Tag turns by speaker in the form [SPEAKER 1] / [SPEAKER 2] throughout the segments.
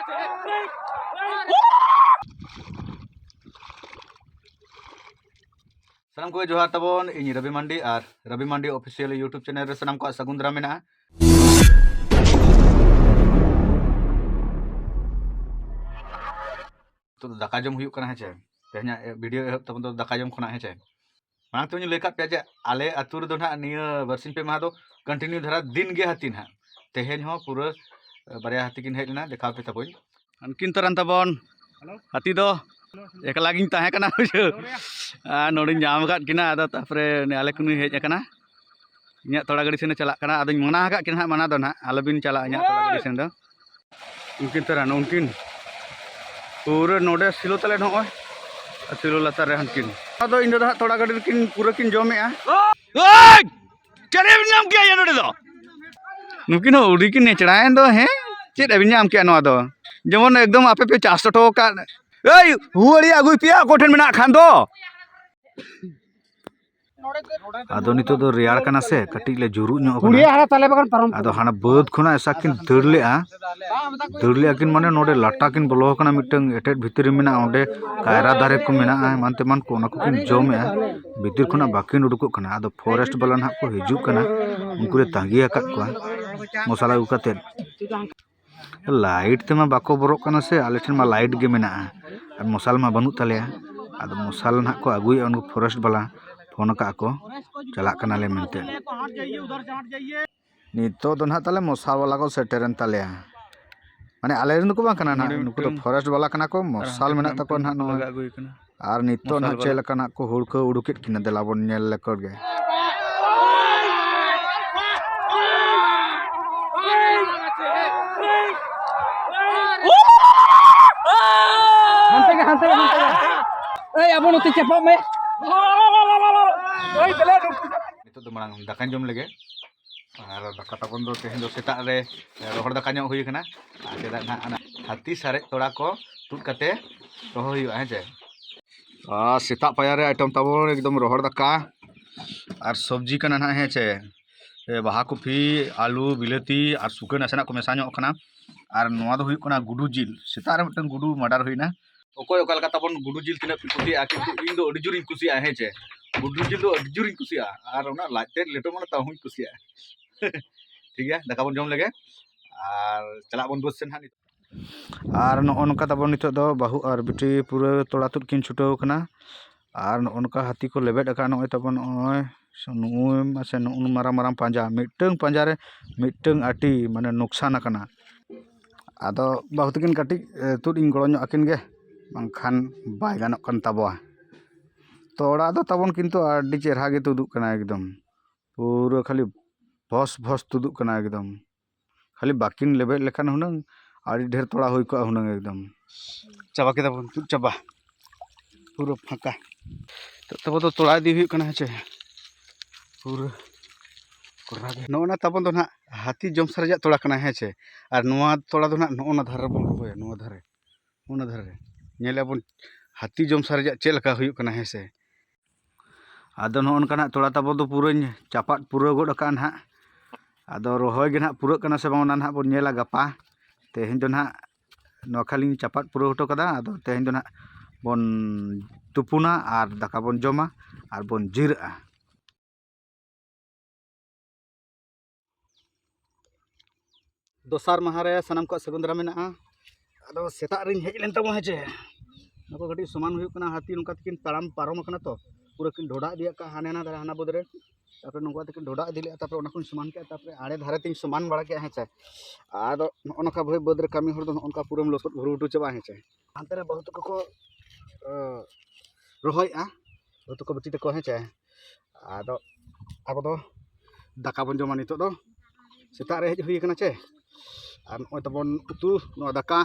[SPEAKER 1] सानाम को जोहार तबन इन रवि मांडी और रवि मांडी ऑफिशियल यूट्यूब चैनल रे सानाम को सगुन दाराम मेना तो दाका जम हुयुक कना हेचे तेहना वीडियो एहब तबन तो दाका जम खना हेचे मांग तो लेका पे जे आले आतु रे दो ना निया बरसिन पे मा दो कंटिन्यू धरा दिन गे हाती ना तेहेन हो पूरा बारे हाथी किन हेज लेना देखा पे तबन अनकिन तरन तबन हाथी दो एकला गिन ताहे कना बुझो नोड़ी जाम काट किना आदो तापरे आले कुनु हेज कना इन्या थोड़ा गड़ी सेने चला कना आदो मना का किन मना दो ना आलोबिन चला इन्या थोड़ा गड़ी सेन दो उनकिन तरन उनकिन पूरा नोडे सिलो तले नोय सिलो लातार रे हनकिन आदो इन दो थोड़ा गड़ी किन पूरा किन जमे आ ओय चरे नाम के या नोडे दो नुकिन हो उडी किन नेचड़ायन दो हे चेद अबिन नाम के नो दो जेमन एकदम आपे पे 400 टका का ए हुआड़ी आगुई पिया कोठन मेना खान दो आदो नितो दो रियाल कना से कटिक ले जुरु नो कना आदो हाना बद खुना ऐसा किन दरले किन माने नोडे लाटा किन बोलो कना मिटंग एटेट भितरी मेना ओंडे कायरा दारे को मेना मानते मान को ना को किन जमे भितर खुना बाकिन उडुको कना आदो फॉरेस्ट बाला ना को हिजु कना उनको रे तांगी आकात को मसाला उकाते लाइट तेमा बाको बरो कना से आले ठन मा लाइट गे मेना और मसाल मा बनू तले आदो मसाल ना को आगुई उनको फॉरेस्ट बाला फोन का को चला कना ले मेनते नितो दो ना तले मसाल वाला को सेटरन तले माने आले रन को बा कना ना नुको तो फॉरेस्ट वाला कना को मसाल मेना तको ना नो और नितो ना चेल कना को हुड़को उडुकित किना देला बन नेल लेकर गे
[SPEAKER 2] ए अब नोती चपा में ओय चले
[SPEAKER 1] नितो दो मांग दाका जम लगे और दाका तबन दो तेहन दो सेता रे रोहड़ दाका ᱧᱚᱜ हुई कना आदेदा ना अना हाथी सारे तोड़ा को तुद कते रोह हुई हेजे सेता पाया रे आइटम तबन एकदम रोहड़ दाका और सब्जी कना ना हेचे बाहा कॉफी आलू बिलाती और सुके नासेना को मेसा ᱧᱚᱜ कना और नोआ दो हुई कना गुडू जिल सेता रे मिटन गुडू मर्डर हुईना ओकोय ओका लगा तबन गुडू जिल तिना कुसिया किंतु इन दो अडी जुरिन कुसिया हेचे गुडू जिल दो अडी जुरिन कुसिया और ओना लाइटे लेटो माने ताहुं कुसिया ठीक है दाका बन जम लगे और चला बन बस सेन हानि और नोनका तबन नितो दो बाहु और बिटी पूरा तोड़ा तुद किन छुटो कना और नोनका हाथी को लेबेड का नोय तबन ओय नुय मासे नुन मारा मारा पांजा मिटंग पांजा रे मिटंग आटी माने नुकसान कना आदो बाहु तकिन काटी तुद इन गड़ो ᱧᱚᱜ आकिन गे बांखान बाय गानोक कन ताबोआ तोड़ा दो तबन किंतु आडी चेहरा गे तुदुक कना एकदम पूरा खाली भस भस तुदुक कना एकदम खाली बाकिन लेबेड लेखान हुनंग आडी ढेर तोड़ा होई को हुनंग एकदम चाबा के तबन तुद चाबा पूरा फाका तब तो तोड़ा दी हुई कना छे पूरा कोरा गे नोना तबन दो ना हाथी जम सरजा तोड़ा कना है छे और नोआ तोड़ा दो ना नोना धारे बन होय नोआ धारे ओना धारे नेले बन हाथी जम सरजा चेलका हुई कना है से आदो नो अनका तोड़ा तब दो पूरा चापाट पूरा गोड का ना आदो रोहय गे ना पूरा कना से बांग ना बन नेला गपा तेहेन दो ना नो खाली चापाट पूरा हटो कदा आदो तेहेन दो ना बन तुपुना और दाका बन जमा और बन जिरा दोसार महारे सनाम को सगुंदरा मेना आदो सेता रिन हेज लेन तबो हेचे नको गटी समान हुई कना हाथी नुका तकिन ताराम पारम कना तो पूरा किन ढोडा दिया का हाने ना हाना बदरे तापर नुका तकिन ढोडा दिले तापर ओना कुन समान के तापर आड़े धारे तिन समान बड़ा के हेचे आदो ओनका भई बदरे कामी हर दो ओनका पूरम लसत भरू उठु चबा हेचे अंते रे बहुत को रोहय आ बहुत को बती को हेचे आदो अब दो दाका बन जमा नितो दो सेता रे हेज हुई कना चे और नय तबन उतु नो दाका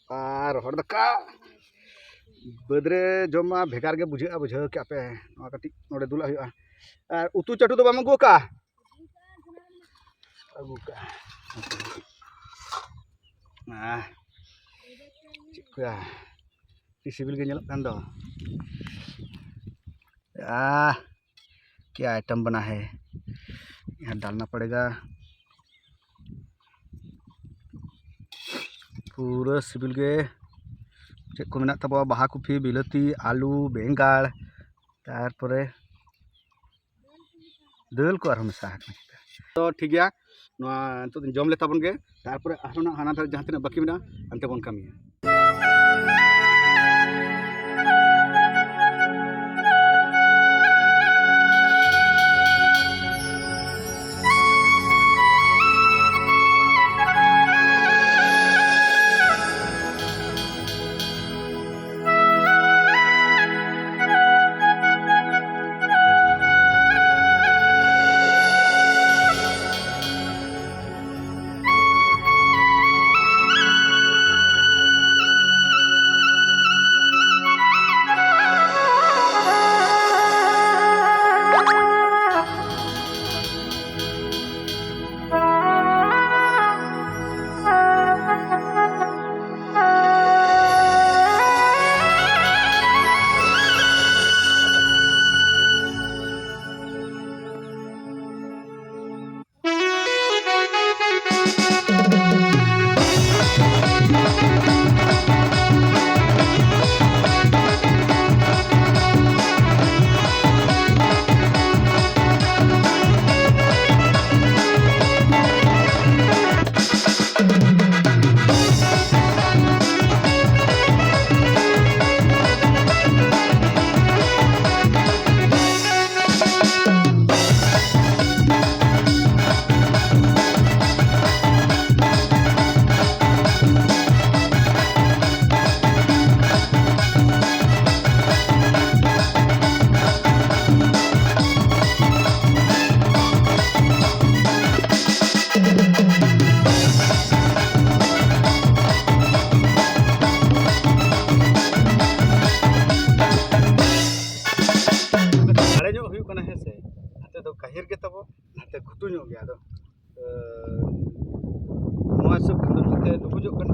[SPEAKER 1] और हर दाका बदरे जमा भेगार गे बुझा बुझा के आपे नो कटी नोडे दुला हुआ और उतु चटु तो बाम अगु का चिका सिबिल गे नेलक कान दो क्या आइटम बना है यहाँ डालना पड़ेगा
[SPEAKER 3] पूरा सिबिल गे चेक को मेना तबो बाहा कफी बिलाती आलू बेंगाड़ तारपरे दाल को आरो मेसा तो ठीक गया तो जम ले ताबन गे तारपरे आरो हाना धार जहां तिना बाकी मेना अंते बन Kamiya kahir ke tabo nate gutu nyok gya do noa sab khandon nate dubujok kan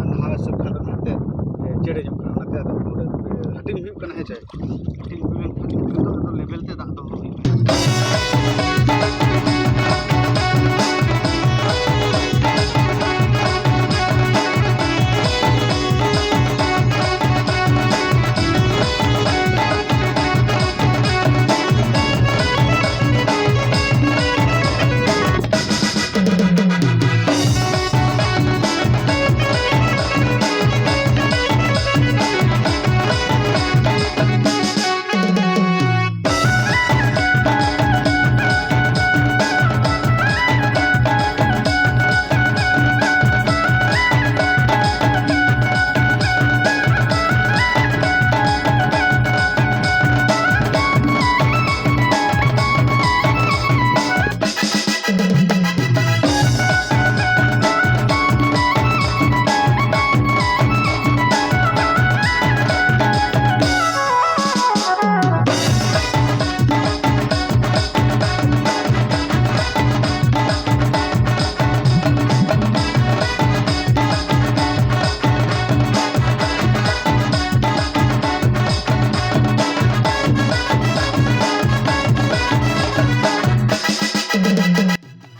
[SPEAKER 3] naha sab khandon nate chede nyok kan nate ado hatin huyuk kana he chay hatin huyuk kan level te dak do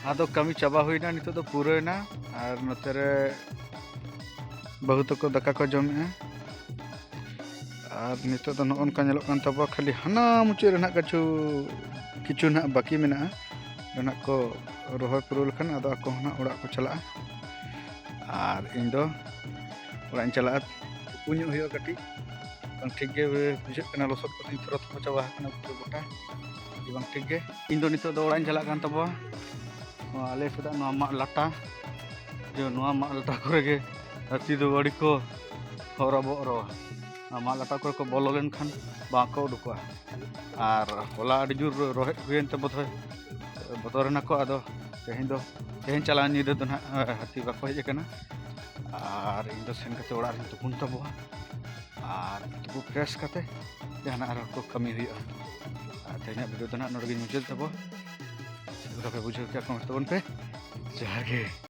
[SPEAKER 3] आदो कमी चाबा हुईना नितो तो पूरा और नोतेरे बहुत को दाका को जमे और नितो तो नोनका नेलो कान तबा खाली हाना मुचे रना किछु ना बाकी मेना रना को रोहय पुरुल खान आदो को ना ओड़ा को चला और इन दो ओड़ा चला पुñu हुयो कटी बang ठीक गे बुझे कना लसत को थोड़ा थोड़ा चाबा कना गोटा बang ठीक गे इन दो नितो दो ओड़ा चला कान तबा आले सुदा मा लाटा जो मा लाटा करे हाथी दो बड़ी को हरबो रो मा लाटा करे को बोलो लेन खान बाको उडुका और होला अडी जुर रोहे हुयन ते बतरना को आदो तेहेन चला निदे दो हाथी बाको हेज कना और इन दो सेन कते ओड़ा तुपुन तबो और तुपु फ्रेश कते जहाना आरो को कमी हुई तेना वीडियो दो नोडगे मुचल तबो बुझे क्या कमेंट तबन पे जहाँ